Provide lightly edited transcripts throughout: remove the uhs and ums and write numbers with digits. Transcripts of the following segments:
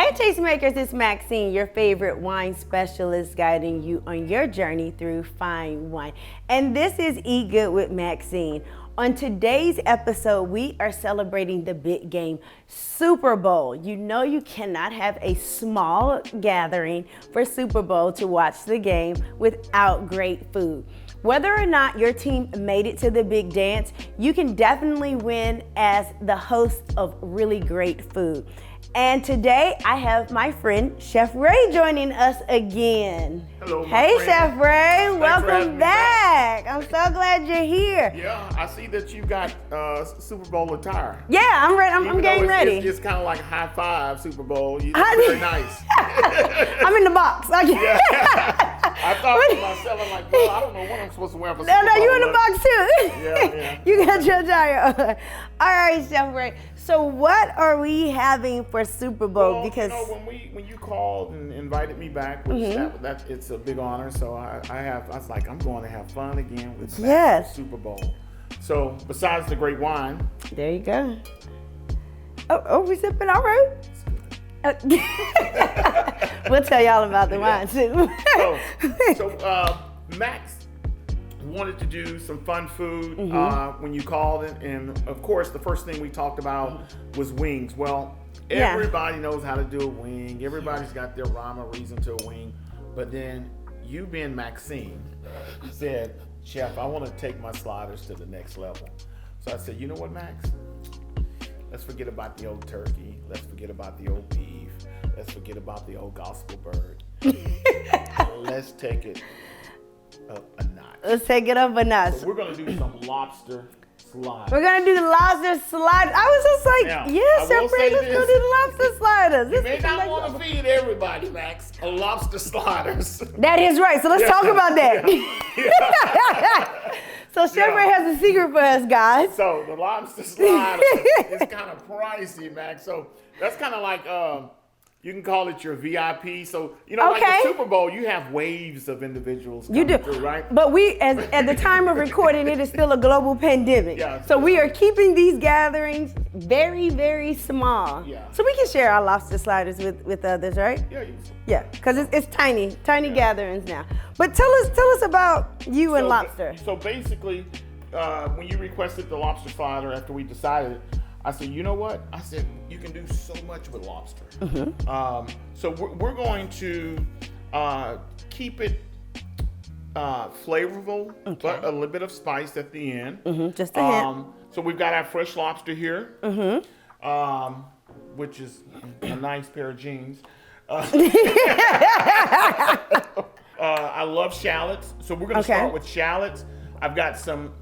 Hey tastemakers, it's Maxine, your favorite wine specialist, guiding you on your journey through fine wine. And this is Eat Good with Maxine. On today's episode, we are celebrating the big game, Super Bowl. You know you cannot have a small gathering for Super Bowl to watch the game without great food. Whether or not your team made it to the big dance, you can definitely win as the host of really great food. And today I have my friend Chef Ray joining us again. Hello, my Hey, friend. Chef Ray, Thanks for welcome having me back. I'm so glad you're here. Yeah, I see that you got Super Bowl attire. Yeah, I'm ready. I'm Even getting though it's, ready. It's kind of like a high five Super Bowl. It's very nice. I'm in the box. Yeah. I thought to myself, I'm like, well, I don't know what I'm supposed to wear for Super Bowl. No, you in the box too. Yeah. You got your attire on. All right, Chef Ray. So what are we having for Super Bowl? Well, Because when you called and invited me back, which it's a big honor. So I was like, I'm going to have fun again with Super Bowl. So besides the great wine, there you go. Oh, we sipping all right. We'll tell y'all about the wine too. so Max wanted to do some fun food when you called it, and of course the first thing we talked about was wings. Well, everybody knows how to do a wing. Everybody's got their rhyme or reason to a wing, but then you being Maxine said, Chef, I want to take my sliders to the next level. So I said, you know what, Max? Let's forget about the old turkey. Let's forget about the old beef. Let's forget about the old gospel bird. Let's take it up a notch. Let's take it up a notch. So we're gonna do some lobster sliders. We're gonna do the lobster sliders. I was just like, Now, yes, Chef Ray, let's go do the lobster sliders. You may not want to feed everybody, Max, a lobster sliders. That is right. So let's talk about that. So Chef Ray has a secret for us, guys. So the lobster slider is kind of pricey, Max. So that's kind of like you can call it your VIP. So like the Super Bowl, you have waves of individuals coming through, right? But we, at the time of recording, it is still a global pandemic. Yeah, so we are keeping these gatherings very, very small. Yeah. So we can share our lobster sliders with others, right? Yeah, because it's tiny gatherings now. But tell us about you and lobster. So basically, when you requested the lobster slider after we decided, I said, you know what? I said, you can do so much with lobster. So we're going to keep it flavorful, but a little bit of spice at the end. Just a hint. So we've got our fresh lobster here, which is a nice pair of jeans. I love shallots, so we're going to start with shallots. I've got some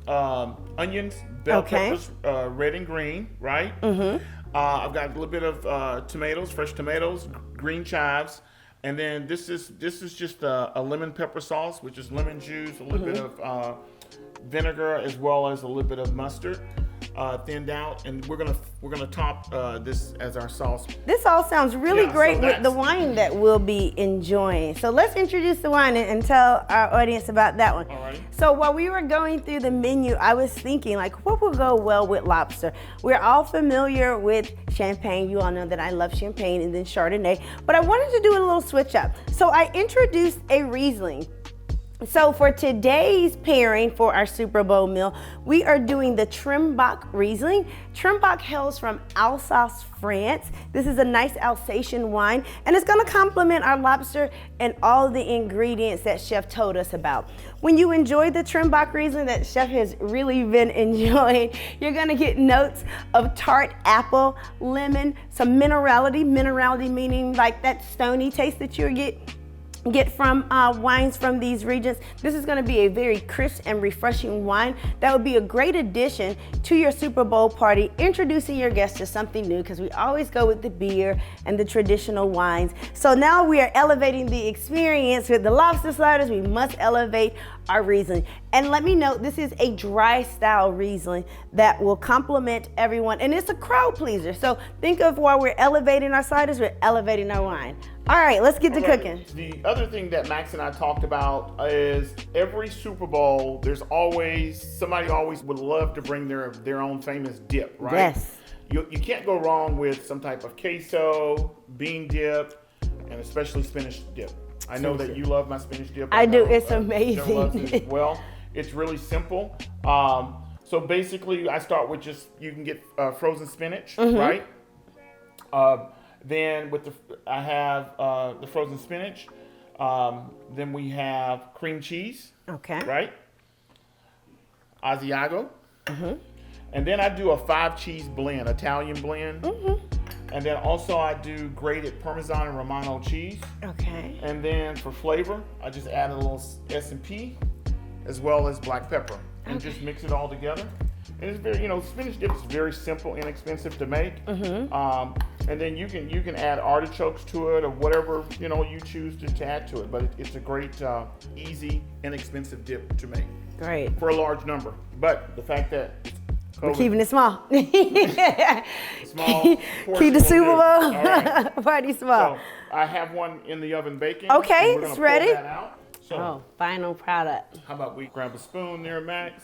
onions, bell peppers, red and green, right? I've got a little bit of tomatoes, fresh tomatoes, green chives, and then this is just a lemon pepper sauce, which is lemon juice, a little bit of vinegar, as well as a little bit of mustard, thinned out, and we're gonna top this as our sauce. This all sounds really great with the wine that we'll be enjoying. So let's introduce the wine and tell our audience about that one. All right. So while we were going through the menu, I was thinking, like, what will go well with lobster? We're all familiar with champagne. You all know that I love champagne, and then Chardonnay. But I wanted to do a little switch up. So I introduced a Riesling. So for today's pairing for our Super Bowl meal, we are doing the Trimbach Riesling. Trimbach hails from Alsace, France. This is a nice Alsatian wine, and it's gonna complement our lobster and all the ingredients that Chef told us about. When you enjoy the Trimbach Riesling that Chef has really been enjoying, you're gonna get notes of tart apple, lemon, some minerality meaning like that stony taste that you'll get from wines from these regions. This is going to be a very crisp and refreshing wine that would be a great addition to your Super Bowl party, introducing your guests to something new, because we always go with the beer and the traditional wines. So now we are elevating the experience with the lobster sliders. We must elevate our Riesling. And let me note, this is a dry style Riesling that will complement everyone, and it's a crowd pleaser. So think of while we're elevating our sliders, we're elevating our wine. All right, let's get to cooking. The other thing that Max and I talked about is every Super Bowl, there's always, somebody always would love to bring their own famous dip, right? Yes. you can't go wrong with some type of queso, bean dip, and especially spinach dip. I know that you love my spinach dip. I do. know, It's Jen amazing. loves it as well. It's really simple. So basically, I start with just, you can get frozen spinach, right? Then I have the frozen spinach. Then we have cream cheese. Okay. Right? Asiago. And then I do a 5-cheese blend, Italian blend. And then also I do grated Parmesan and Romano cheese. Okay. And then for flavor, I just add a little S&P as well as black pepper and just mix it all together. And it's very, spinach dip is very simple, inexpensive to make. And then you can add artichokes to it or whatever, you choose to add to it. But it's a great, easy, inexpensive dip to make. Great. For a large number. But the fact that We're keeping it small. small Keep the Super Bowl All right. party small. So I have one in the oven baking. Okay, and we're gonna it's pull ready. that out. So Oh, final product. how about we grab a spoon there, Max?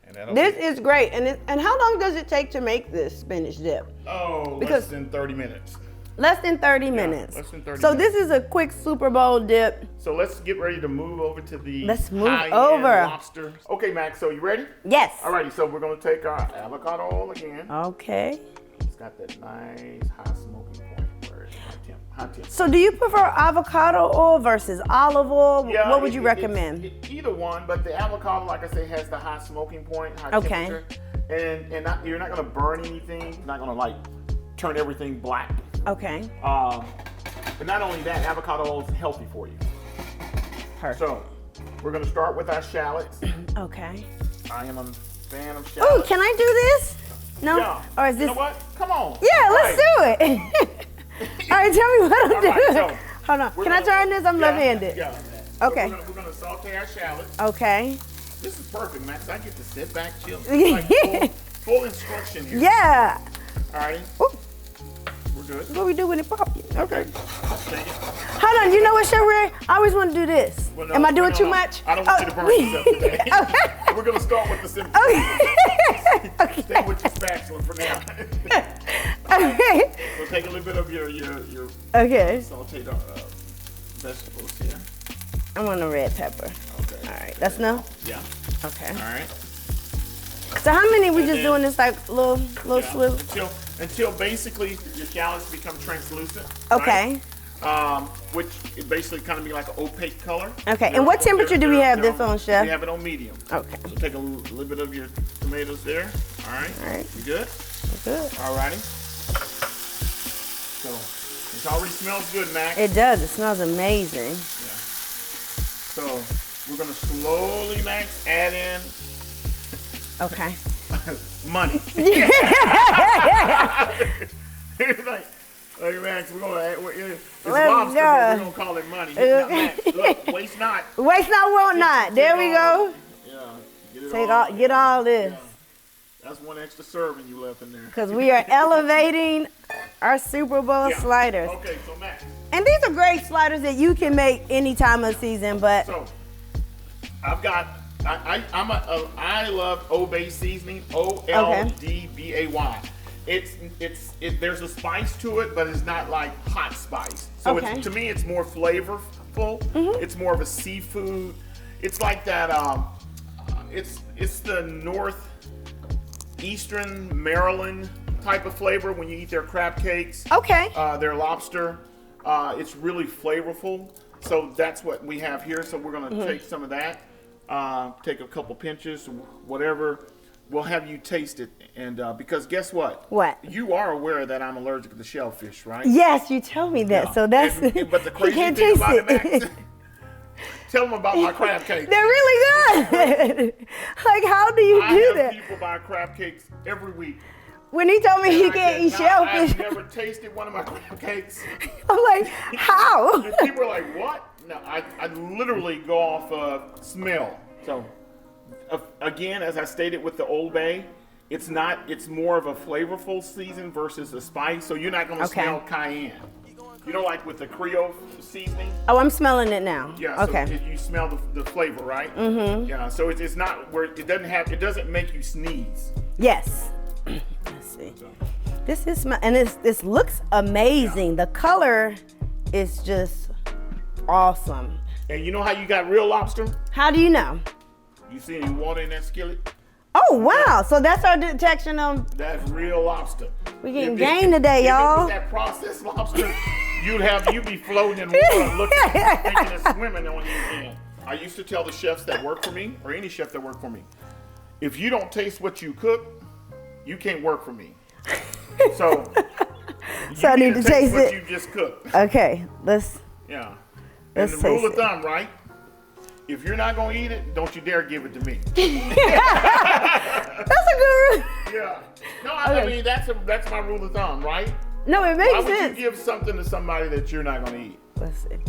And that'll This be, is great. And how long does it take to make this spinach dip? less because- than 30 minutes. Less than 30 minutes. less than 30 so minutes. this is a quick Super Bowl dip. So let's get ready to move over to the Let's move high-end over. lobster. Okay, Max, so you ready? Yes. Alrighty, so we're gonna take our avocado oil again. Okay. It's got that nice high smoking point where it's high temp. So do you prefer avocado oil versus olive oil? Yeah, What would you recommend? Either one, but the avocado, like I say, has the high smoking point, high Okay. temperature, and you're not gonna burn anything. It's not gonna like turn everything black. Okay. But not only that, avocado oil is healthy for you. Perfect. So we're gonna start with our shallots. Okay. I am a fan of Oh, shallots. can I do this? No? Yeah. Or is You this? know what? Come on. Yeah, let's do it. All right, tell me what I'm All right, doing. so Hold on. we're Can I gonna- turn this? I'm yeah, left-handed. Yeah. Okay. So we're gonna saute our shallots. Okay. This is perfect, Max. I get to sit back, chill. Like full instruction here. Yeah. All righty. Ooh, We're good. what we do when it pop? Okay. Take it. Hold on. You know what, Sherry? I always want to do this. Well, no, Am I doing no, too no. much? I don't want you to burn yourself today. Okay. We're gonna start with the simple. Okay. Stay Okay. with your spatula for now. Okay. So take a little bit of your Okay. sauteed vegetables here. I want a red pepper. Okay. All right. That's no? Yeah. Okay. All right. So how many we And just then- doing this like little Yeah. swivel? Until basically your shallots become translucent. Okay. Right? Which it basically kind of be like an opaque color. Okay, and what temperature do we have this on, Chef? We have it on medium. Okay. So take a little bit of your tomatoes there. All right. All right. You good? Good. All righty. So it already smells good, Max. It does. It smells amazing. So we're gonna slowly, Max, add in Okay. money. Like Max, we're gonna add, it's Let's lobster, go. but we're gonna call it money. Now, Max, look, waste not. Waste not, want not. There we go. Yeah. Get all this. Yeah. That's one extra serving you left in there. Because we are elevating our Super Bowl Yeah. sliders. Okay, so Max. And these are great sliders that you can make any time of season, but So I've got. I love Obey seasoning. OLDBAY. There's a spice to it, but it's not like hot spice. So Okay. to me, it's more flavorful. It's more of a seafood. It's like that. It's the northeastern Maryland type of flavor when you eat their crab cakes. okay. Their lobster. It's really flavorful. So that's what we have here. So we're gonna take some of that. Take a couple pinches, whatever. We'll have you taste it, and because guess what? What? You are aware that I'm allergic to shellfish, right? Yes, you told me that. Yeah. So that's But the you crazy can't thing taste about it. it, Max, tell them about my crab cakes. They're really good. Like, how do you I do have that? people buy crab cakes every week. When he told me he And I can't eat cannot- shellfish, I've never tasted one of my crab cakes. I'm like, how? And people are like, what? No, I literally go off of smell. So, again, as I stated with the Old Bay, it's more of a flavorful season versus a spice. So you're not going to Okay. smell cayenne. You know, like with the Creole seasoning? Oh, I'm smelling it now. Yeah, Okay. so you smell the flavor, right? Mm-hmm. Yeah, so it's not where it doesn't make you sneeze. Yes. Let's see. This is and this looks amazing. The color is just awesome. And you know how you got real lobster? How do you know? You see any water in that skillet? Oh wow! So that's our detection of. That's real lobster. We getting game today, y'all. If it was that processed lobster, you'd be floating in water, looking, thinking it's swimming on your hand. I used to tell the chefs that work for me, or any chef that worked for me, if you don't taste what you cook, you can't work for me. So I need to taste what it. you just cooked. Okay, let's. Yeah. Let's And the rule taste of thumb, right? If you're not gonna eat it, don't you dare give it to me. That's a good rule. Yeah. No, I mean that's my rule of thumb, right? No, it makes Why would sense. you give something to somebody that you're not gonna eat? Let's see.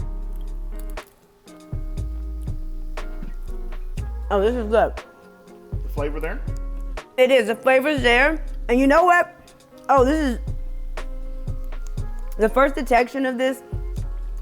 Oh, this is good. The flavor there? It is. The flavor's there. And you know what? Oh, this is the first detection of this.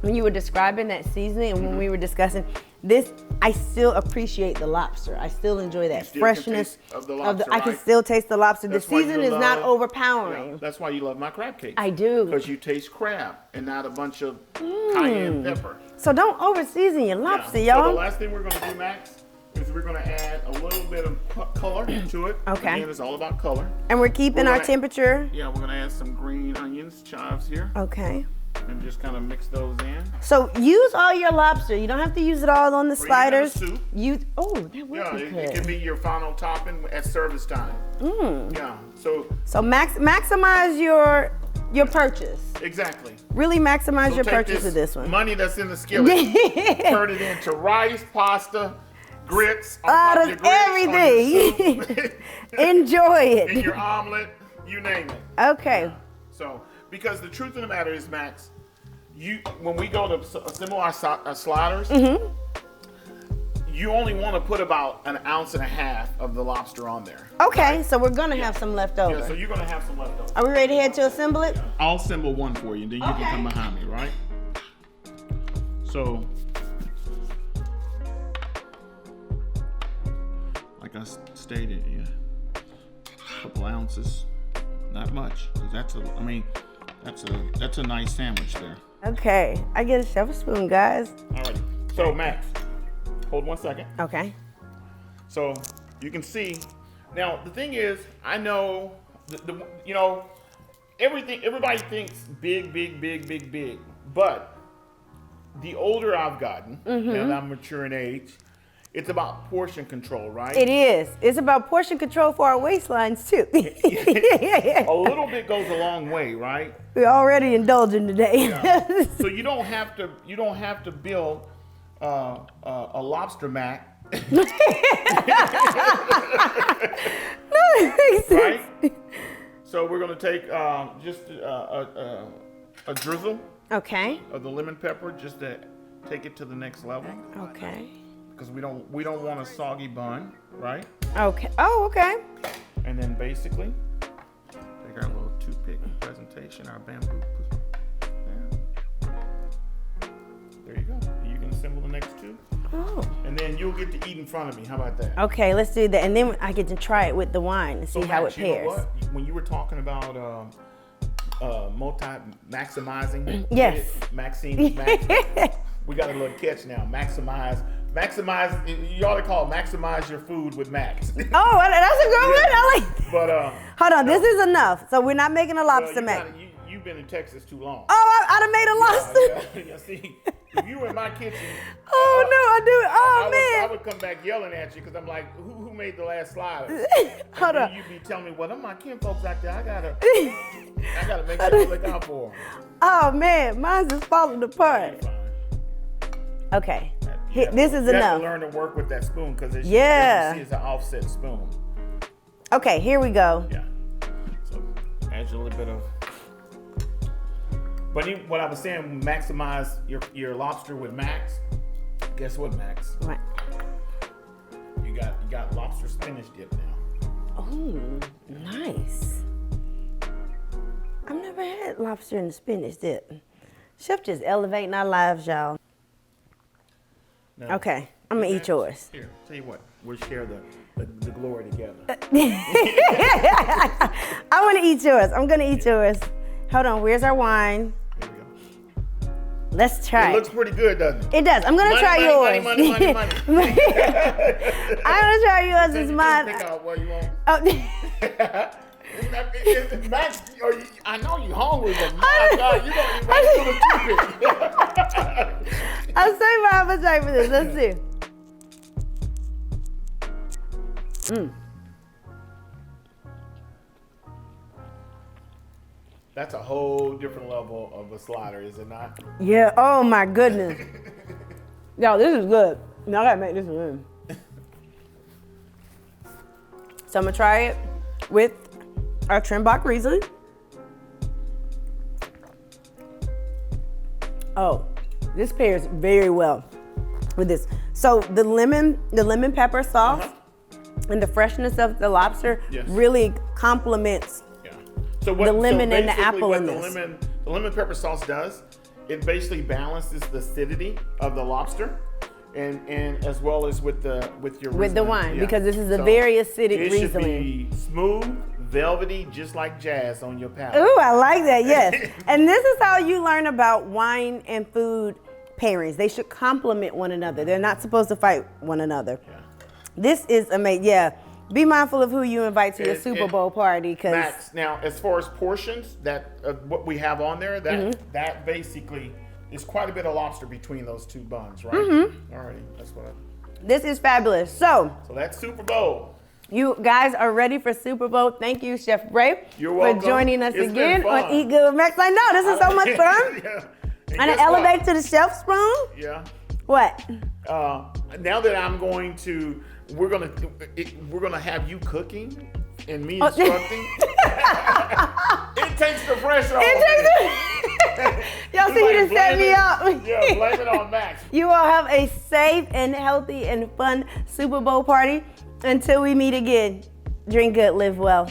When you were describing that seasoning and when we were discussing this, I still appreciate the lobster. I still enjoy that still freshness can taste of the lobster, I can right? still taste the lobster. That's the why you season is not love- overpowering. Yeah, that's why you love my crab cakes. I do. Because you taste crab and not a bunch of cayenne pepper. So don't over season your lobster, Yeah. So the y'all. last thing we're gonna do, Max, is we're gonna add a little bit of color to it. Okay. Again, it's all about color. And we're keeping We're our gonna- temperature. Yeah, we're gonna add some green onions, chives here, Okay. and just kind of mix those in. So use all your lobster. You don't have to use it all on the even in the sliders. soup. Use that would Yeah, be it can good. be your final topping at service time. Yeah, so So maximize your purchase. exactly. Really maximize So your take purchase of this one. money that's in the skillet, turn it into rice, pasta, grits, on top Out of your of grits, on your everything. soup, Enjoy in it. your omelet, you name it. Okay. So, because the truth of the matter is, Max, when we go to assemble our sliders, you only want to put about an ounce and a half of the lobster on there. Okay, so we're gonna have some left over. Yeah, so you're gonna have some left over. Are we ready to head to assemble it? I'll assemble one for you, and then you can come behind me, right? So, like I stated, yeah, a couple ounces, not much, because that's a nice sandwich there. Okay, I get a shovel spoon, guys. Alrighty. So Max, hold 1 second. Okay. So you can see. Now the thing is, I know everybody thinks big, but the older I've gotten, now that I'm mature in age, it's about portion control, right? It is. It's about portion control for our waistlines too. A little bit goes a long way, right? We're already indulging today. Yeah. So you don't have to build a lobster mac. Right? So we're gonna take just a drizzle Okay. of the lemon pepper just to take it to the next level. Okay. Because we don't want a soggy bun, right? Okay. Oh, okay. And then basically take our little toothpick presentation, our bamboo. There you go. You can assemble the next two. Oh. And then you'll get to eat in front of me. How about that? Okay, let's do that, and then I get to try it with the wine and see how Max, it you know pairs. what? When you were talking about maximizing, Yes. Maxine, we got a little catch now. Maximize. You ought to call it maximize your food with Max. Oh, that's a good one. I like. But Hold on, this is enough. So we're not making a lobster mac. You've been in Texas too long. Oh, I done made a lobster. Yeah, see, if you were in my kitchen, Oh no, I do. Oh I man. would come back yelling at you because I'm like, who made the last sliders? Hold And on. you'd be telling me, well, them my kin folks out there. I gotta make sure to look out for them. Oh man, mine's just falling apart. Okay, this is You have enough. to learn to work with that spoon because as Yeah. you see, it's an offset spoon. Okay, here we go. Yeah. So add a little bit of. But what I was saying, maximize your lobster with Max. Guess what, Max? Right. You got lobster spinach dip now. Oh, nice. I've never had lobster and spinach dip. Chef just elevating our lives, y'all. Now, Okay, I'm gonna eat yours. Here, tell you what, we'll share the glory together. I want to eat yours. I'm going to eat yours. Hold on. Where's our wine? There we go. Let's try it. It looks pretty good, doesn't it? It does. I'm going to try yours. Money. I'm going to try yours. It's mine. Pick out what you want. Oh. Max, I know you're hungry, but my God, you're going to eat right to the toothpick. I'll save my appetite for this. Let's see. That's a whole different level of a slider, is it not? Yeah. Oh my goodness. Yo, this is good. Now I gotta make this one. So I'm gonna try it with our Trimbach Riesling. Oh, this pairs very well with this. So the lemon pepper sauce and the freshness of the lobster really complements the lemon and the apple in this. The lemon pepper sauce does, it basically balances the acidity of the lobster, and as well as with your with the wine, because this is a very acidic Riesling. It should be smooth, velvety, just like jazz on your palate. Ooh, I like that. Yes, and this is how you learn about wine and food pairings. They should complement one another. They're not supposed to fight one another. Yeah. This is amazing. Yeah. Be mindful of who you invite to your Super Bowl party, because Max. Now, as far as portions, what we have on there, that basically is quite a bit of lobster between those two buns, right? All right, that's what. This is fabulous. So that's Super Bowl. You guys are ready for Super Bowl. Thank you, Chef Bray, for joining us again on Eat Good with Max. I know this is so much fun. And an elevate to the chef spoon. Yeah. What? Now that I'm going to. We're gonna have you cooking and me instructing. It takes the pressure off. Y'all see, you just set me up. Yeah, blame it on Max. You all have a safe and healthy and fun Super Bowl party. Until we meet again, drink good, live well.